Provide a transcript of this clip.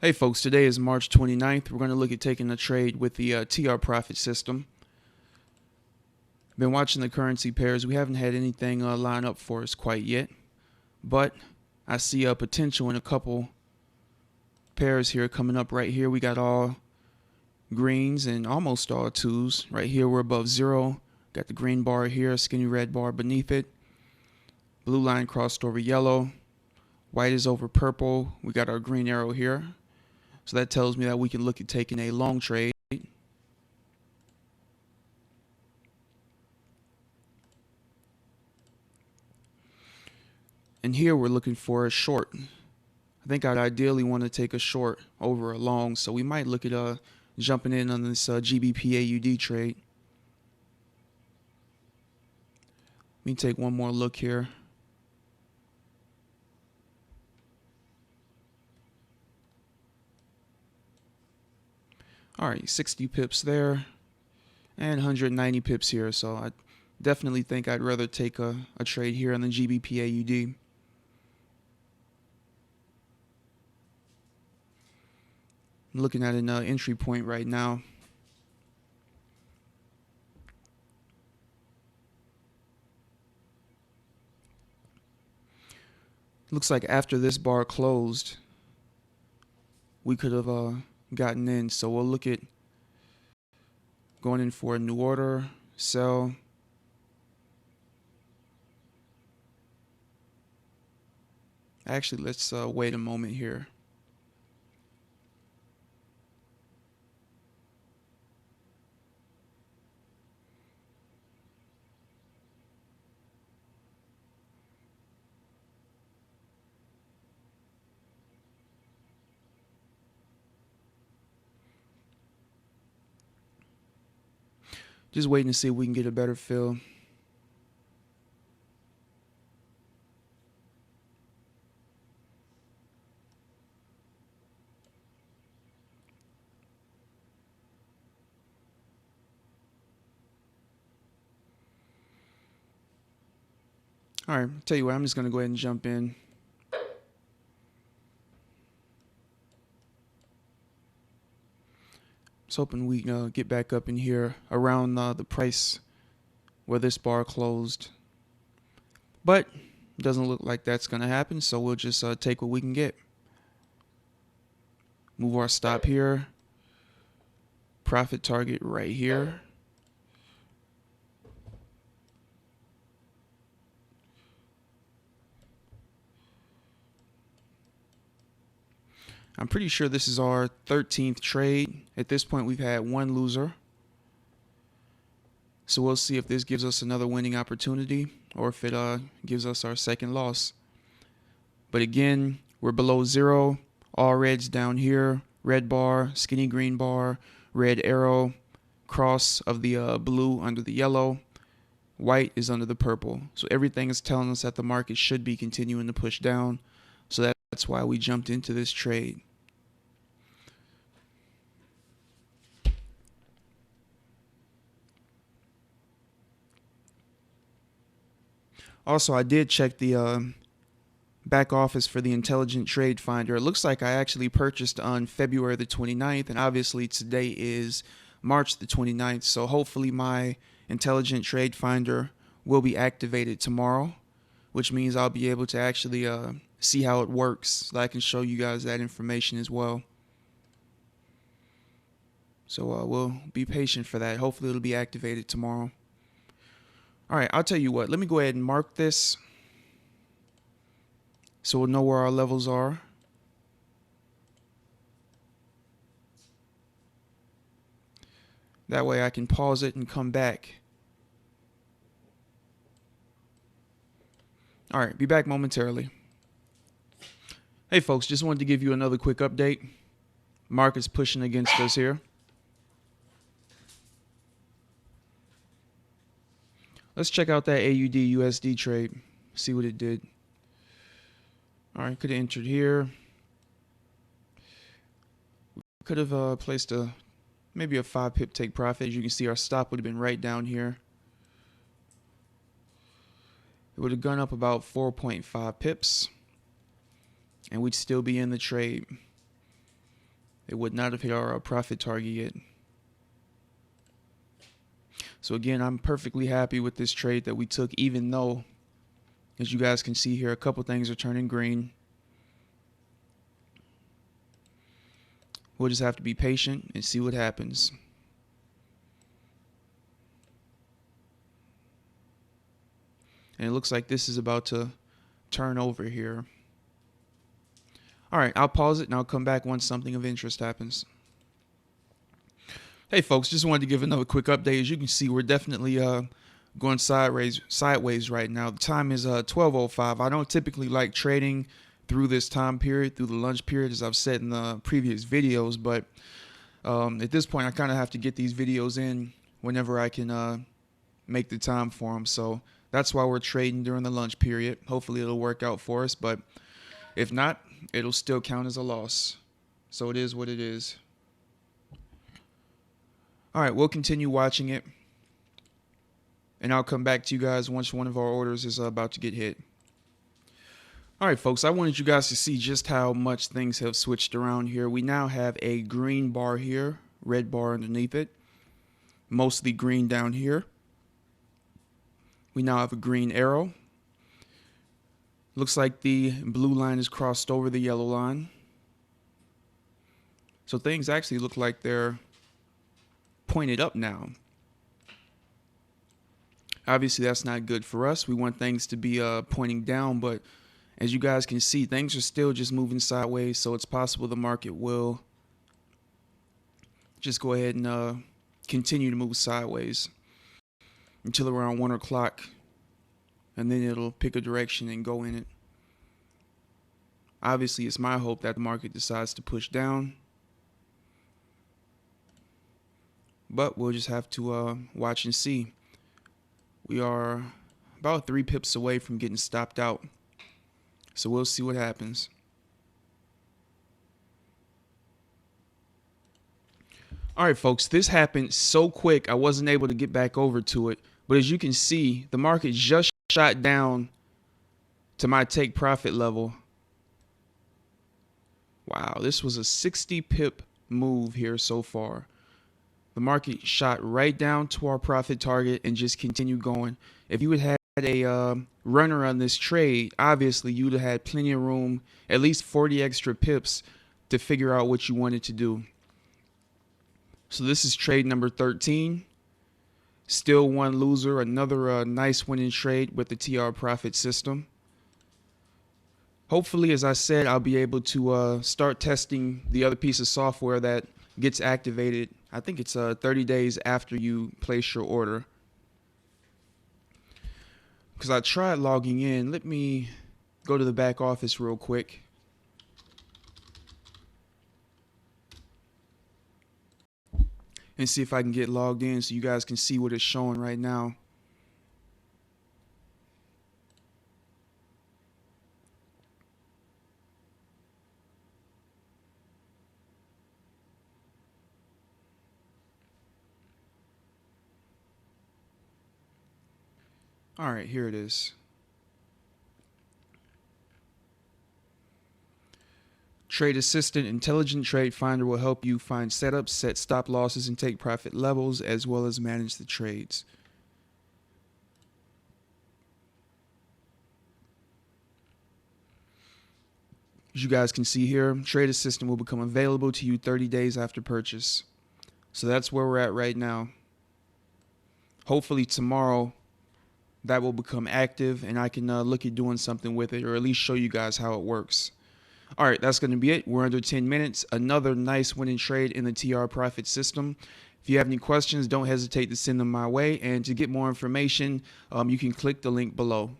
Hey folks, today is March 29th. We're going to look at taking a trade with the TR profit system. Been watching the currency pairs. We haven't had anything line up for us quite yet, but I see a potential in a couple pairs here coming up right here. We got all greens and almost all twos. Right here we're above zero. Got the green bar here, skinny red bar beneath it. Blue line crossed over yellow. White is over purple. We got our green arrow here. So that tells me that we can look at taking a long trade. And here we're looking for a short. I think I'd ideally want to take a short over a long. So we might look at jumping in on this GBP/AUD trade. Let me take one more look here. All right, 60 pips there and 190 pips here. So I definitely think I'd rather take a trade here on the GBP/AUD. I'm looking at an entry point right now. Looks like after this bar closed, we could have gotten in. So we'll look at going in for a new order, sell. Actually, let's wait a moment here. Just waiting to see if we can get a better feel. All right, I'll tell you what, I'm just going to go ahead and jump in. I was hoping we get back up in here around the price where this bar closed. But it doesn't look like that's going to happen, so we'll just take what we can get. Move our stop here. Profit target right here. I'm pretty sure this is our 13th trade. At this point, we've had one loser. So we'll see if this gives us another winning opportunity or if it gives us our second loss. But again, we're below zero. All reds down here. Red bar, skinny green bar, red arrow, cross of the blue under the yellow. White is under the purple. So everything is telling us that the market should be continuing to push down. So that's why we jumped into this trade. Also, I did check the back office for the Intelligent Trade Finder. It looks like I actually purchased on February the 29th, and obviously today is March the 29th. So hopefully my Intelligent Trade Finder will be activated tomorrow, which means I'll be able to actually see how it works, so I can show you guys that information as well. So we'll be patient for that. Hopefully it'll be activated tomorrow. All right, I'll tell you what. Let me go ahead and mark this so we'll know where our levels are. That way I can pause it and come back. All right, be back momentarily. Hey folks, just wanted to give you another quick update. Market's pushing against us here. Let's check out that AUD USD trade, see what it did. All right, could have entered here. Could have placed maybe a 5 pip take profit. As you can see, our stop would have been right down here. It would have gone up about 4.5 pips, and we'd still be in the trade. It would not have hit our profit target yet. So again, I'm perfectly happy with this trade that we took, even though, as you guys can see here, a couple things are turning green. We'll just have to be patient and see what happens. And it looks like this is about to turn over here. All right, I'll pause it and I'll come back once something of interest happens. Hey folks, just wanted to give another quick update. As you can see, we're definitely going sideways right now. The time is 12:05. I don't typically like trading through this time period, through the lunch period, as I've said in the previous videos, but at this point I kind of have to get these videos in whenever I can make the time for them. So that's why we're trading during the lunch period. Hopefully it'll work out for us, but if not, it'll still count as a loss. So it is what it is. All right, we'll continue watching it, and I'll come back to you guys once one of our orders is about to get hit. All right, folks, I wanted you guys to see just how much things have switched around here. We now have a green bar here, red bar underneath it, mostly green down here. We now have a green arrow. Looks like the blue line is crossed over the yellow line. So things actually look like they're pointed up now. Obviously, that's not good for us. We want things to be pointing down, but as you guys can see, things are still just moving sideways, so it's possible the market will just go ahead and continue to move sideways until around 1 o'clock, and then it'll pick a direction and go in it. Obviously, it's my hope that the market decides to push down, but we'll just have to watch and see. We are about 3 pips away from getting stopped out, so we'll see what happens. All right, folks, this happened so quick I wasn't able to get back over to it, but as you can see, the market just shot down to my take profit level. Wow, this was a 60 pip move here so far. The market shot right down to our profit target and just continued going. If you had a runner on this trade, obviously you'd have had plenty of room, at least 40 extra pips to figure out what you wanted to do. So this is trade number 13. Still one loser, another nice winning trade with the TR profit system. Hopefully, as I said, I'll be able to start testing the other piece of software that gets activated. I think it's 30 days after you place your order. Because I tried logging in. Let me go to the back office real quick. And see if I can get logged in so you guys can see what it's showing right now. All right, here it is. Trade Assistant Intelligent Trade Finder will help you find setups, set stop losses, and take profit levels, as well as manage the trades. As you guys can see here, Trade Assistant will become available to you 30 days after purchase. So that's where we're at right now. Hopefully tomorrow that will become active and I can look at doing something with it, or at least show you guys how it works. All right, that's going to be it. We're under 10 minutes. Another nice winning trade in the TR profit system. If you have any questions, don't hesitate to send them my way. And to get more information, you can click the link below.